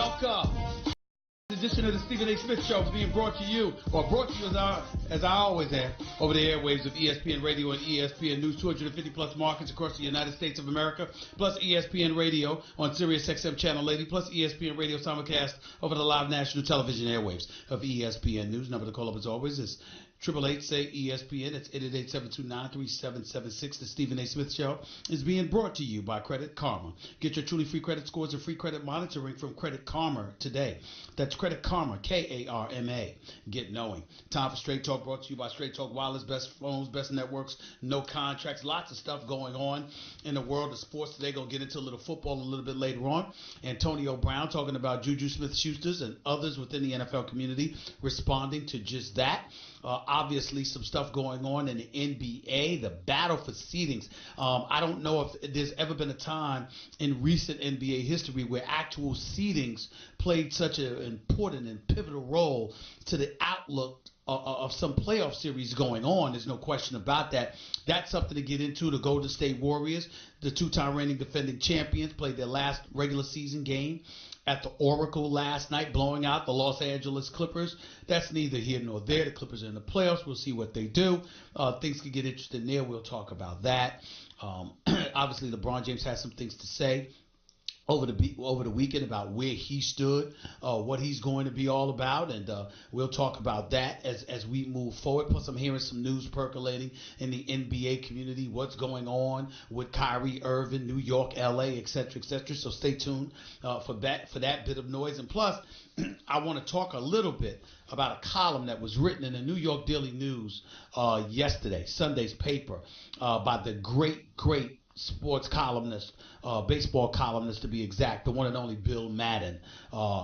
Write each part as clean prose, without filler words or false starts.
Welcome. Edition of the Stephen A. Smith Show is being brought to you as I always am, over the airwaves of ESPN Radio and ESPN News, 250 plus markets across the United States of America, plus ESPN Radio on Sirius XM Channel 80, plus ESPN Radio simulcast over the live national television airwaves of ESPN News. Number to call up as always is 888-SAY-ESPN. It's 888-729-3776. The Stephen A. Smith Show is being brought to you by Credit Karma. Get your truly free credit scores and free credit monitoring from Credit Karma today. That's Credit Karma, K-A-R-M-A. Get knowing. Time for Straight Talk, brought to you by Straight Talk Wireless. Best phones, best networks, no contracts. Lots of stuff going on in the world of sports today. Going to get into a little football a little bit later on. Antonio Brown talking about Juju Smith-Schusters and others within the NFL community responding to just that. Obviously, some stuff going on in the NBA, the battle for seedings. I don't know if there's ever been a time in recent NBA history where actual seedings played such an important and pivotal role to the outlook of some playoff series going on. There's no question about that. That's something to get into. The Golden State Warriors, the two-time reigning defending champions, played their last regular season game at the Oracle last night, blowing out the Los Angeles Clippers. That's neither here nor there. The Clippers are in the playoffs. We'll see what they do. Things can get interesting there. We'll talk about that. Obviously, LeBron James has some things to say over the weekend about where he stood, what he's going to be all about, and we'll talk about that as we move forward. Plus, I'm hearing some news percolating in the NBA community, what's going on with Kyrie Irving, New York, LA, etc., etc. So stay tuned for that bit of noise. And plus, I want to talk a little bit about a column that was written in the New York Daily News yesterday, Sunday's paper, by the great sports columnist, baseball columnist to be exact, the one and only Bill Madden.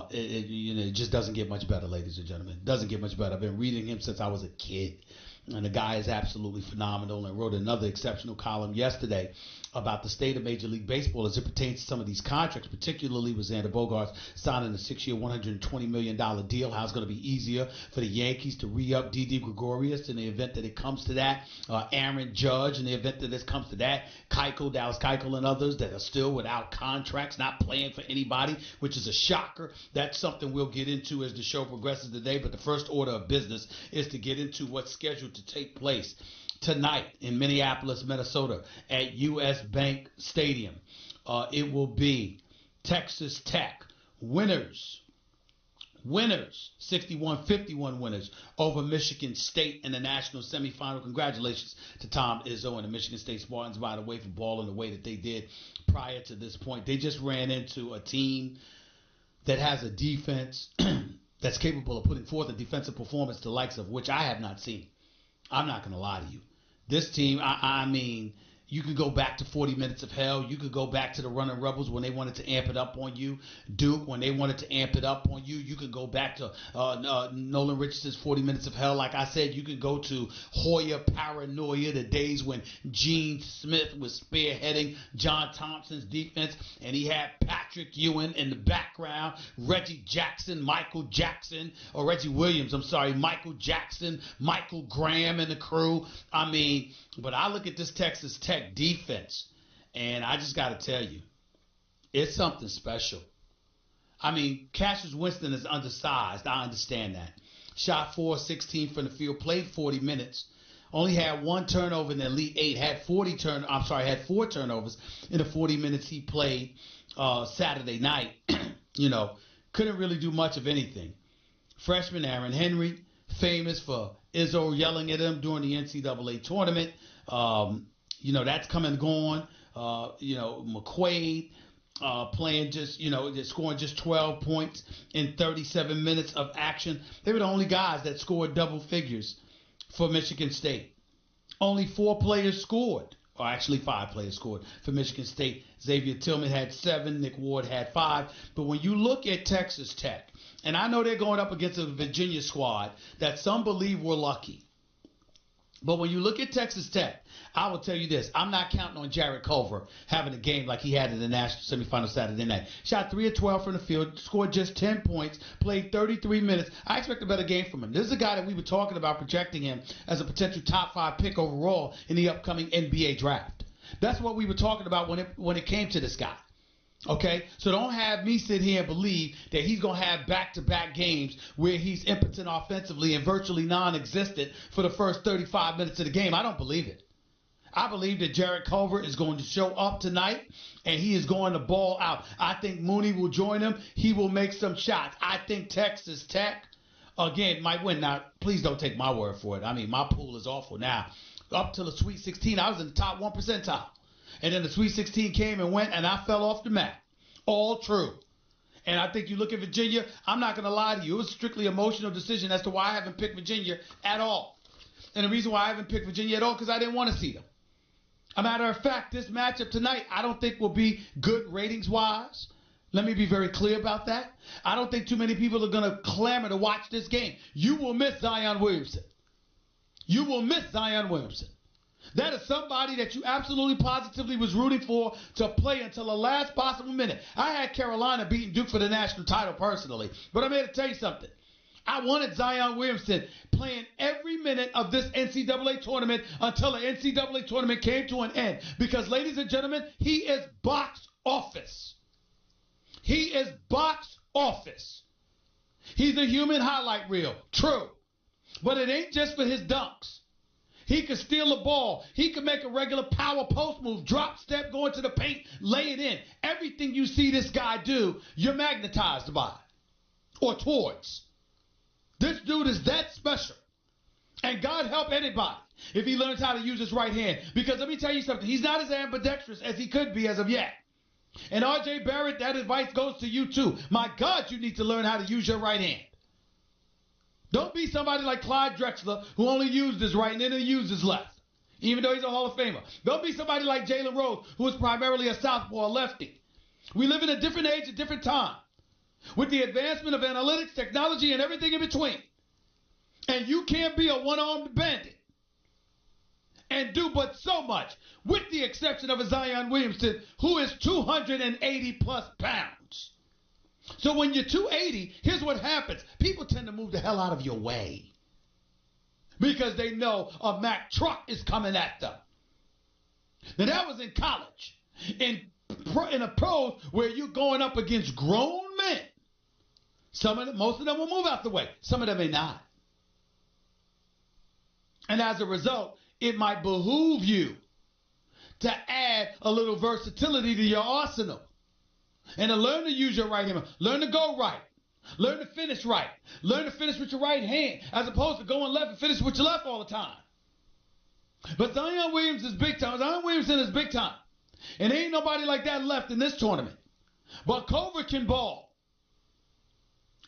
It just doesn't get much better, ladies and gentlemen. It doesn't get much better. I've been reading him since I was a kid, and the guy is absolutely phenomenal, and wrote another exceptional column yesterday about the state of Major League Baseball as it pertains to some of these contracts, particularly with Xander Bogaerts signing a 6-year, $120 million deal. How it's going to be easier for the Yankees to re-up Didi Gregorius in the event that it comes to that. Aaron Judge in the event that this comes to that. Dallas Keuchel and others that are still without contracts, not playing for anybody, which is a shocker. That's something we'll get into as the show progresses today. But the first order of business is to get into what's scheduled to take place tonight in Minneapolis, Minnesota at US Bank Stadium. It will be Texas Tech winners, 61-51 winners over Michigan State in the national semifinal. Congratulations to Tom Izzo and the Michigan State Spartans, by the way, for balling the way that they did prior to this point. They just ran into a team that has a defense that's capable of putting forth a defensive performance the likes of which I have not seen. I'm not going to lie to you. This team, I mean, you could go back to 40 Minutes of Hell. You could go back to the Running Rebels when they wanted to amp it up on you. Duke, when they wanted to amp it up on you. You could go back to Nolan Richardson's 40 Minutes of Hell. Like I said, you could go to Hoya Paranoia, the days when Gene Smith was spearheading John Thompson's defense, and he had Patrick Ewing in the background, Reggie Williams, Michael Jackson, Michael Graham and the crew. I mean, but I look at this Texas Tech defense, and I just got to tell you, it's something special. I mean, Cassius Winston is undersized. I understand that. Shot 4-16 from the field, played 40 minutes, only had one turnover in the Elite Eight, had four turnovers in the 40 minutes he played Saturday night. Couldn't really do much of anything. Freshman Aaron Henry, famous for Izzo yelling at him during the NCAA tournament. That's come and gone. McQuaid playing just scoring just 12 points in 37 minutes of action. They were the only guys that scored double figures for Michigan State. Only 4 players scored. Or actually 5 players scored for Michigan State. Xavier Tillman had 7. Nick Ward had 5. But when you look at Texas Tech, and I know they're going up against a Virginia squad that some believe were lucky. But when you look at Texas Tech, I will tell you this. I'm not counting on Jared Culver having a game like he had in the national semifinal Saturday night. Shot 3 of 12 from the field, scored just 10 points, played 33 minutes. I expect a better game from him. This is a guy that we were talking about projecting him as a potential top 5 pick overall in the upcoming NBA draft. That's what we were talking about when it came to this guy. Okay, so don't have me sit here and believe that he's going to have back-to-back games where he's impotent offensively and virtually non-existent for the first 35 minutes of the game. I don't believe it. I believe that Jarrett Culver is going to show up tonight and he is going to ball out. I think Mooney will join him. He will make some shots. I think Texas Tech, again, might win. Now, please don't take my word for it. I mean, my pool is awful now. Up till the Sweet 16, I was in the top 1 percentile. And then the Sweet 16 came and went, and I fell off the map. All true. And I think you look at Virginia, I'm not going to lie to you. It was a strictly emotional decision as to why I haven't picked Virginia at all. And the reason why I haven't picked Virginia at all, because I didn't want to see them. A matter of fact, this matchup tonight, I don't think will be good ratings-wise. Let me be very clear about that. I don't think too many people are going to clamor to watch this game. You will miss Zion Williamson. You will miss Zion Williamson. That is somebody that you absolutely positively was rooting for to play until the last possible minute. I had Carolina beating Duke for the national title personally, but I'm here to tell you something. I wanted Zion Williamson playing every minute of this NCAA tournament until the NCAA tournament came to an end. Because, ladies and gentlemen, he is box office. He is box office. He's a human highlight reel. True. But it ain't just for his dunks. He could steal a ball. He could make a regular power post move, drop step, go into the paint, lay it in. Everything you see this guy do, you're magnetized by or towards. This dude is that special. And God help anybody if he learns how to use his right hand. Because let me tell you something. He's not as ambidextrous as he could be as of yet. And R.J. Barrett, that advice goes to you too. My God, you need to learn how to use your right hand. Don't be somebody like Clyde Drexler who only used his right and then he used his left, even though he's a Hall of Famer. Don't be somebody like Jalen Rose who is primarily a southpaw lefty. We live in a different age, a different time, with the advancement of analytics, technology, and everything in between. And you can't be a one-armed bandit and do but so much, with the exception of a Zion Williamson who is 280-plus pounds. So when you're 280, here's what happens. People tend to move the hell out of your way because they know a Mack truck is coming at them. Now, that was in college. In a pros where you're going up against grown men. Most of them will move out the way. Some of them may not. And as a result, it might behoove you to add a little versatility to your arsenal. And to learn to use your right hand. Learn to go right. Learn to finish right. Learn to finish with your right hand as opposed to going left and finish with your left all the time. But Zion Williams is big time. Zion Williamson is big time. And ain't nobody like that left in this tournament. But Culver can ball.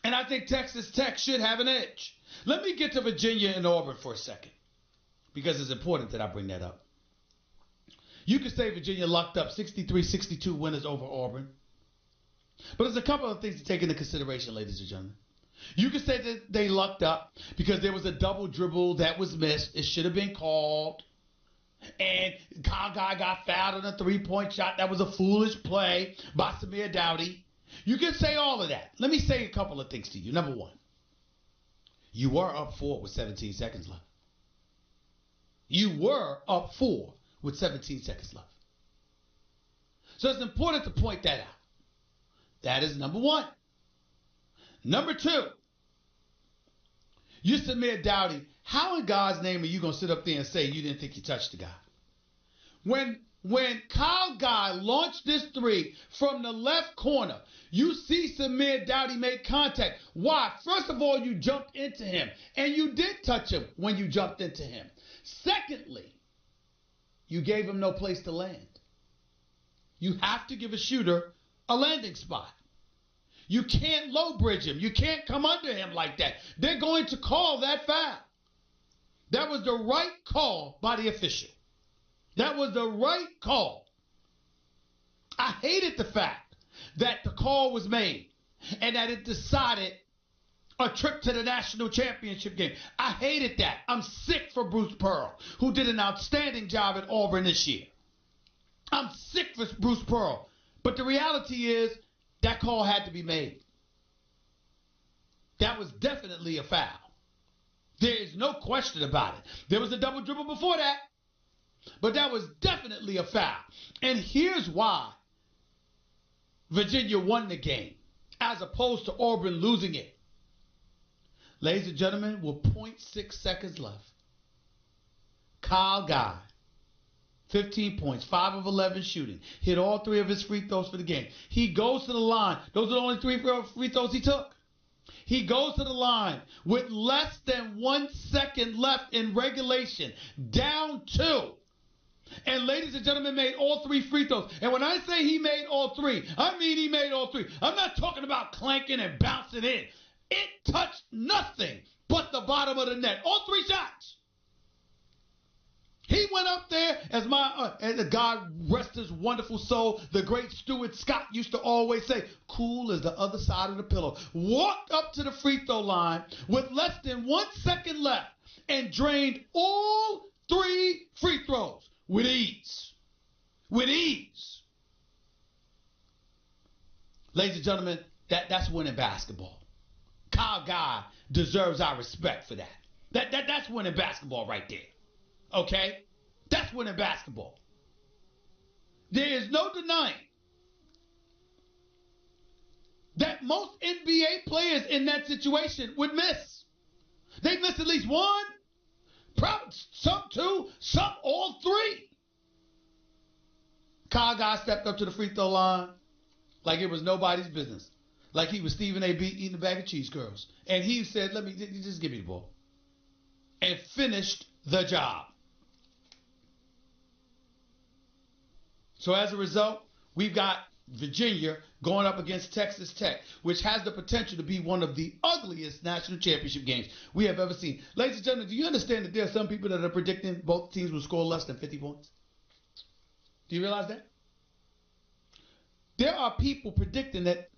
And I think Texas Tech should have an edge. Let me get to Virginia and Auburn for a second, because it's important that I bring that up. You could say Virginia lucked up 63-62 winners over Auburn. But there's a couple of things to take into consideration, ladies and gentlemen. You could say that they lucked up because there was a double dribble that was missed. It should have been called. And Kyle Guy got fouled on a three-point shot. That was a foolish play by Samir Dowdy. You can say all of that. Let me say a couple of things to you. Number one, you were up 4 with 17 seconds left. You were up 4 with 17 seconds left. So it's important to point that out. That is number one. Number two, you Samir Dowdy. How in God's name are you going to sit up there and say you didn't think you touched the guy? When Kyle Guy launched this three from the left corner, you see Samir Dowdy make contact. Why? First of all, you jumped into him, and you did touch him when you jumped into him. Secondly, you gave him no place to land. You have to give a shooter a landing spot. You can't low bridge him. You can't come under him like that. They're going to call that foul. That was the right call by the official. That was the right call. I hated the fact that the call was made and that it decided a trip to the national championship game. I hated that. I'm sick for Bruce Pearl, who did an outstanding job at Auburn this year. I'm sick for Bruce Pearl. But the reality is that call had to be made. That was definitely a foul. There is no question about it. There was a double dribble before that, but that was definitely a foul. And here's why Virginia won the game as opposed to Auburn losing it. Ladies and gentlemen, with 0.6 seconds left, Kyle Guy, 15 points, 5 of 11 shooting, hit all 3 of his free throws for the game. He goes to the line. Those are the only 3 free throws he took. He goes to the line with less than 1 second left in regulation, down 2. And ladies and gentlemen, made all 3 free throws. And when I say he made all 3, I mean he made all 3. I'm not talking about clanking and bouncing in. It touched nothing but the bottom of the net. All 3 shots. He went up there, as God rest his wonderful soul, the great Stuart Scott used to always say, cool as the other side of the pillow. Walked up to the free throw line with less than 1 second left and drained all 3 free throws with ease. With ease. Ladies and gentlemen, that's winning basketball. Kyle Guy deserves our respect for that. That's winning basketball right there. Okay? That's winning basketball. There is no denying that most NBA players in that situation would miss. They miss at least 1, probably some 2, some all 3. Kyle Guy stepped up to the free throw line like it was nobody's business. Like he was Stephen A. B. eating a bag of cheese curls. And he said, let me just give me the ball. And finished the job. So as a result, we've got Virginia going up against Texas Tech, which has the potential to be one of the ugliest national championship games we have ever seen. Ladies and gentlemen, do you understand that there are some people that are predicting both teams will score less than 50 points? Do you realize that? There are people predicting that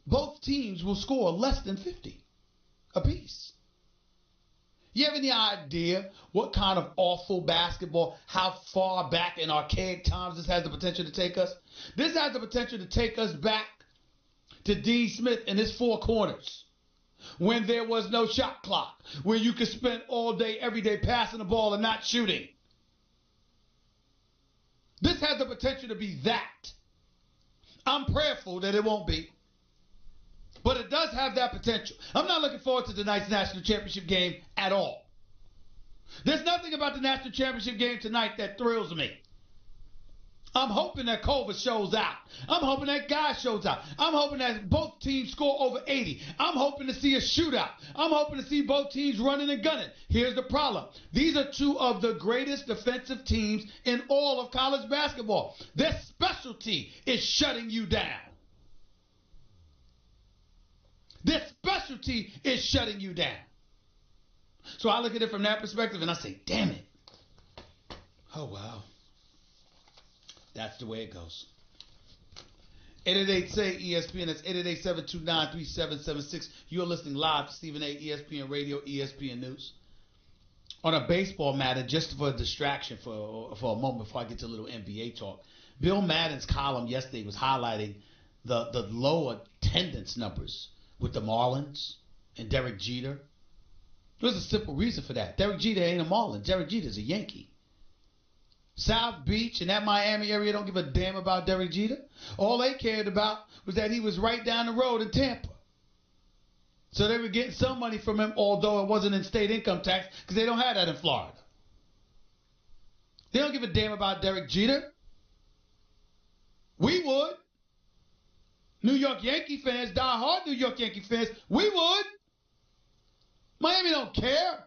both teams will score less than 50 apiece. You have any idea what kind of awful basketball, how far back in archaic times this has the potential to take us? This has the potential to take us back to Dean Smith and his 4 corners, when there was no shot clock, where you could spend all day, every day passing the ball and not shooting. This has the potential to be that. I'm prayerful that it won't be. But it does have that potential. I'm not looking forward to tonight's national championship game at all. There's nothing about the national championship game tonight that thrills me. I'm hoping that Culver shows out. I'm hoping that Guy shows out. I'm hoping that both teams score over 80. I'm hoping to see a shootout. I'm hoping to see both teams running and gunning. Here's the problem. These are 2 of the greatest defensive teams in all of college basketball. Their specialty is shutting you down. Their specialty is shutting you down. So I look at it from that perspective and I say, damn it. Oh, wow. That's the way it goes. 888-SAY-ESPN. That's 888-729-3776. You're listening live to Stephen A. ESPN Radio, ESPN News. On a baseball matter, just for a distraction for a moment before I get to a little NBA talk, Bill Madden's column yesterday was highlighting the low attendance numbers with the Marlins and Derek Jeter. There's a simple reason for that. Derek Jeter ain't a Marlin. Derek Jeter's a Yankee. South Beach and that Miami area don't give a damn about Derek Jeter. All they cared about was that he was right down the road in Tampa. So they were getting some money from him, although it wasn't in state income tax, because they don't have that in Florida. They don't give a damn about Derek Jeter. We would. New York Yankee fans, die-hard New York Yankee fans, we would. Miami don't care.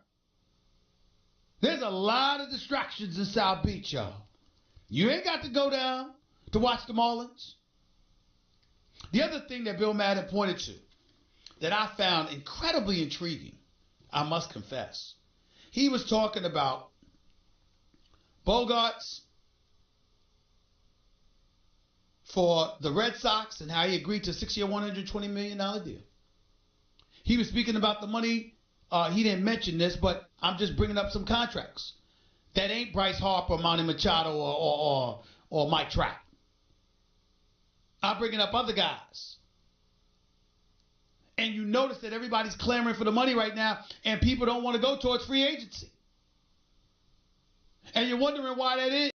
There's a lot of distractions in South Beach, y'all. You ain't got to go down to watch the Marlins. The other thing that Bill Madden pointed to that I found incredibly intriguing, I must confess, he was talking about Bogaerts for the Red Sox and how he agreed to a 6-year, $120 million deal. He was speaking about the money. He didn't mention this, but I'm just bringing up some contracts. That ain't Bryce Harper, Manny Machado, or Mike Trout. I'm bringing up other guys. And you notice that everybody's clamoring for the money right now, and people don't want to go towards free agency. And you're wondering why that is.